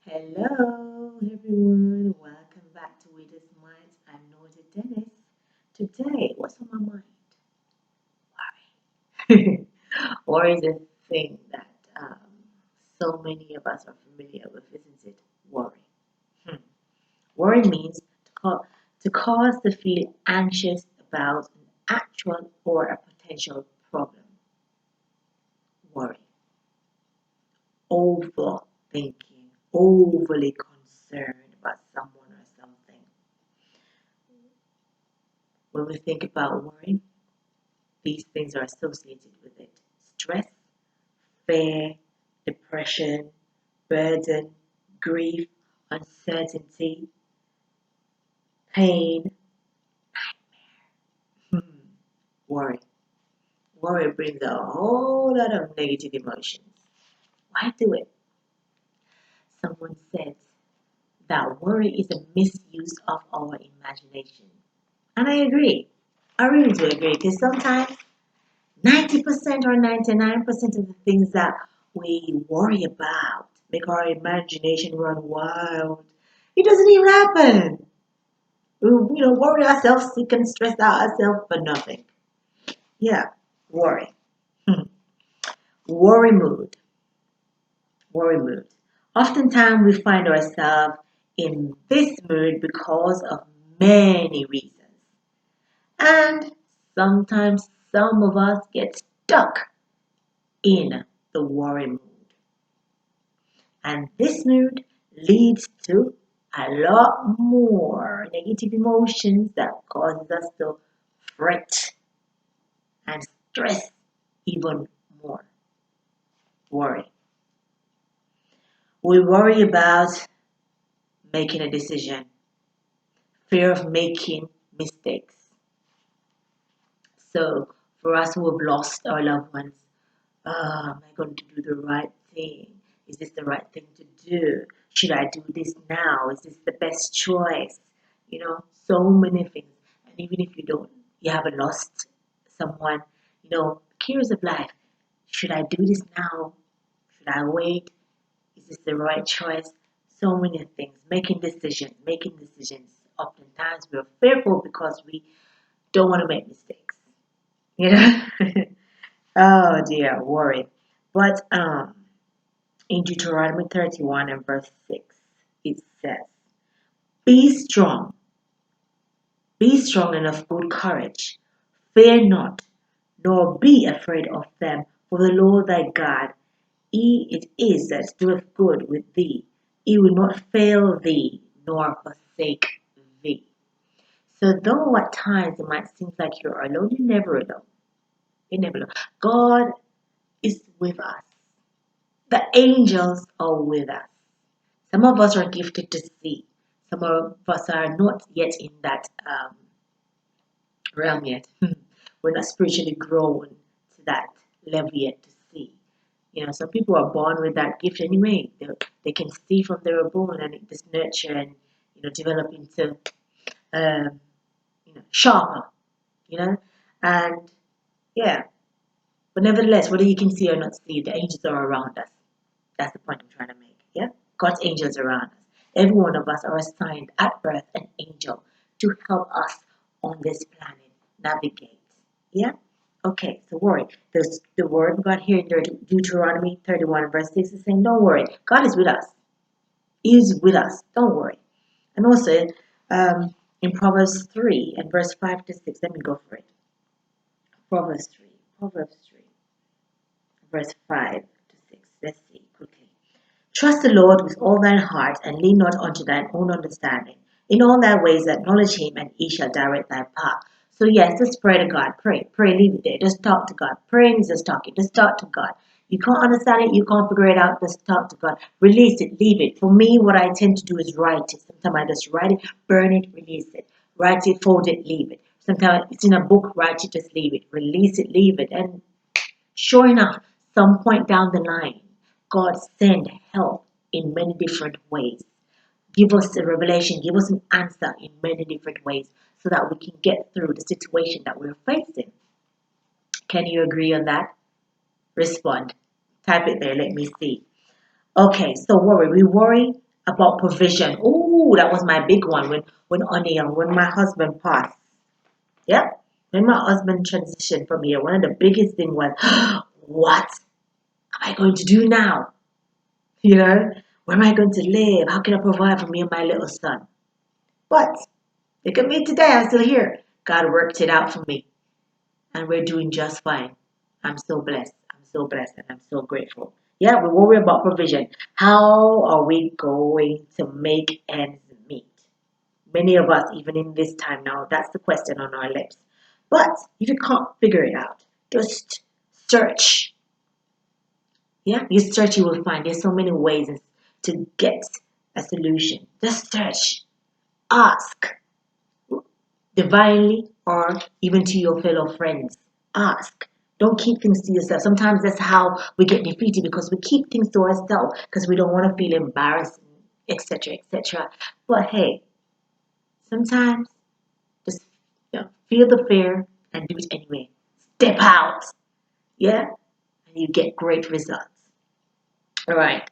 Hello, everyone. Welcome back to Reader's Minds. I'm Noted Dennis. Today, what's on my mind? Worry is a thing that so many of us are familiar with, isn't it? Worry. Hmm. Worry means to cause to feel anxious about an actual or a potential problem. Worry. Overthinking, overly concerned about someone or something. When we think about worry, these things are associated with it: stress, fear, depression, burden, grief, uncertainty, pain, hmm, worry. Worry brings a whole lot of negative emotions. Why do it? Someone said that worry is a misuse of our imagination. And I agree. I really do agree because sometimes 90% or 99% of the things that we worry about make our imagination run wild. It doesn't even happen. We worry ourselves sick and stress out ourselves for nothing. Yeah, worry. Hmm. Worry mood. Worry mood. Oftentimes we find ourselves in this mood because of many reasons. And sometimes some of us get stuck in the worry mood. And this mood leads to a lot more negative emotions that causes us to fret and stress even more. Worry. We worry about making a decision, fear of making mistakes. So, for us who have lost our loved ones, am I going to do the right thing? Is this the right thing to do? Should I do this now? Is this the best choice? So many things. And even if you haven't lost someone, cares of life. Should I do this now? Should I wait? Is this the right choice? So many things. Making decisions. Oftentimes we're fearful because we don't want to make mistakes. You know? Oh dear, worry. But in Deuteronomy 31 and verse 6, it says, Be strong, be strong and of good courage. Fear not, nor be afraid of them, for the Lord thy God, he it is that doeth good with thee. He will not fail thee, nor forsake thee. So though at times it might seem like you're alone, you're never alone. You're never alone. God is with us. The angels are with us. Some of us are gifted to see. Some of us are not yet in that realm yet. We're not spiritually grown to that level yet to see. Some people are born with that gift anyway. They can see from they were born, and it just nurture and develop into um, sharper. And yeah. But nevertheless, whether you can see or not see, the angels are around us. That's the point I'm trying to make. Yeah? God's angels around us. Every one of us are assigned at birth an angel to help us on this planet navigate. Yeah? Okay, so worry. There's the word God here in Deuteronomy 31 verse 6 is saying, don't worry. God is with us. He is with us. Don't worry. And also in Proverbs 3 and verse 5 to 6, let me go for it. Proverbs 3, verse 5 to 6. Let's see quickly. Trust the Lord with all thine heart, and lean not unto thine own understanding. In all thy ways acknowledge him, and he shall direct thy path. So yes, just pray to God. Pray, leave it there. Just talk to God. Praying is just talking. Just talk to God. You can't understand it, you can't figure it out, just talk to God. Release it, leave it. For me, what I tend to do is write it. Sometimes I just write it, burn it, release it. Write it, fold it, leave it. Sometimes it's in a book, write it, just leave it. Release it, leave it. And sure enough, some point down the line, God send help in many different ways. Give us a revelation, give us an answer in many different ways so that we can get through the situation that we're facing. Can you agree on that? Respond. Type it there, let me see. Okay, so worry. We worry about provision. Oh, that was my big one when my husband passed. Yep. When my husband transitioned from here, one of the biggest thing was, what am I going to do now? You know, where am I going to live? How can I provide for me and my little son? But look at me today. I'm still here. God worked it out for me, and we're doing just fine. I'm so blessed. I'm so blessed, and I'm so grateful. Yeah, we worry about provision. How are we going to make ends meet? Many of us, even in this time now, that's the question on our lips. But if you can't figure it out, just search. Yeah, you search, you will find. There's so many ways to get a solution. Just search, ask divinely, or even to your fellow friends. Ask. Don't keep things to yourself. Sometimes that's how we get defeated because we keep things to ourselves because we don't want to feel embarrassed, etc., etc. But hey, sometimes just feel the fear and do it anyway. Step out, yeah, and you get great results. All right.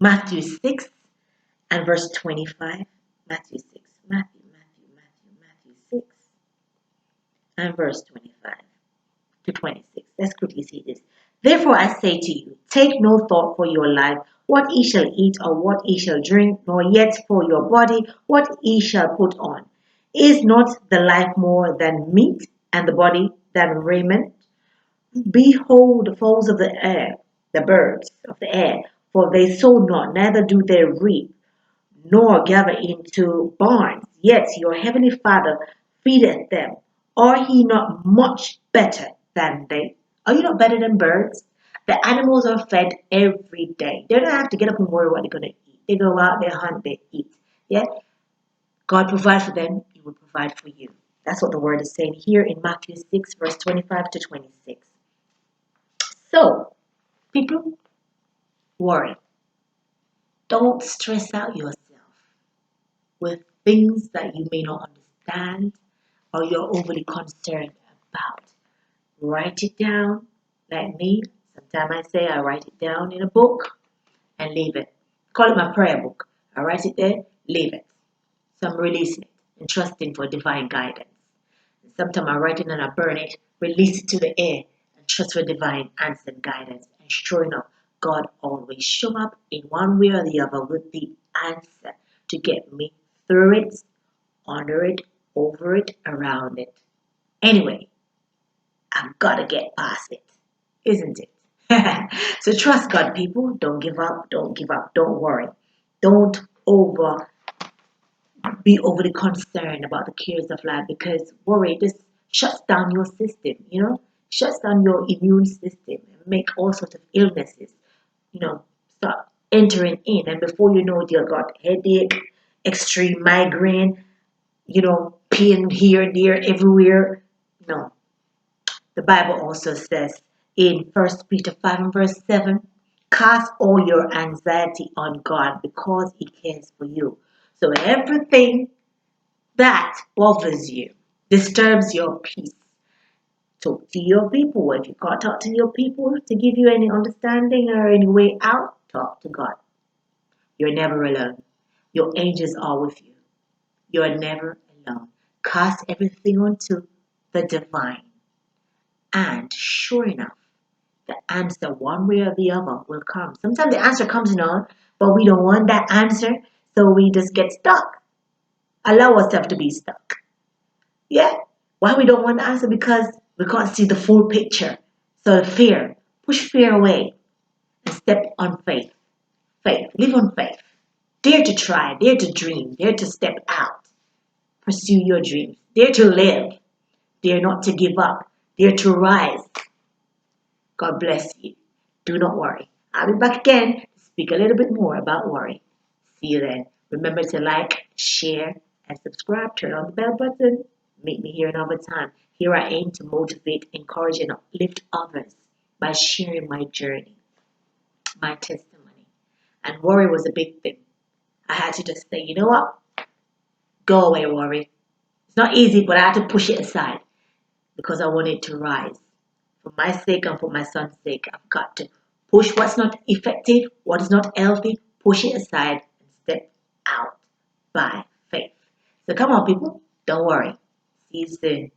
Matthew 6 and verse 25. Matthew 6. Matthew 6 and verse 25 to 26. Let's quickly see this. Therefore I say to you, take no thought for your life, what ye shall eat or what ye shall drink, nor yet for your body, what ye shall put on. Is not the life more than meat, and the body than raiment? Behold the fowls of the air, the birds of the air, for they sow not, neither do they reap, nor gather into barns, yet your heavenly Father feedeth them. Are ye not much better than they? Are you not better than birds? The animals are fed every day. They don't have to get up and worry what they're going to eat. They go out, they hunt, they eat. Yeah? God provides for them, He will provide for you. That's what the word is saying here in Matthew 6, verse 25 to 26. So, people, worry. Don't stress out yourself with things that you may not understand or you're overly concerned about. Write it down, like me. Sometimes I say I write it down in a book and leave it. Call it my prayer book. I write it there, leave it. So I'm releasing it and trusting for divine guidance. Sometimes I write it and I burn it, release it to the air, and trust for divine answer and guidance. And sure enough, God always show up in one way or the other with the answer to get me through it, under it, over it, around it. Anyway, I've got to get past it, isn't it? So trust God, people. Don't give up. Don't give up. Don't worry. Don't over be overly concerned about the cares of life because worry just shuts down your system, shuts down your immune system and make all sorts of illnesses, start entering in. And before you know it, you've got headache, extreme migraine, pain here, there, everywhere. No. The Bible also says in 1 Peter 5 and verse 7, cast all your anxiety on God because He cares for you. So everything that bothers you, disturbs your peace. Talk to your people. If you can't talk to your people to give you any understanding or any way out, talk to God. You're never alone. Your angels are with you. You're never alone. Cast everything onto the divine. And sure enough, the answer, one way or the other, will come. Sometimes the answer comes now, but we don't want that answer, so we just get stuck. Allow ourselves to be stuck. Yeah. Why we don't want the answer? Because we can't see the full picture. So fear, push fear away and step on faith. Faith, live on faith. Dare to try, dare to dream, dare to step out. Pursue your dreams. Dare to live. Dare not to give up. Dare to rise. God bless you. Do not worry. I'll be back again to speak a little bit more about worry. See you then. Remember to like, share, and subscribe. Turn on the bell button. Meet me here another time. Here I aim to motivate, encourage, and uplift others by sharing my journey, my testimony. And worry was a big thing. I had to just say, you know what? Go away, worry. It's not easy, but I had to push it aside because I wanted to rise. For my sake and for my son's sake, I've got to push what's not effective, what is not healthy, push it aside and step out by faith. So come on, people, don't worry. See you soon.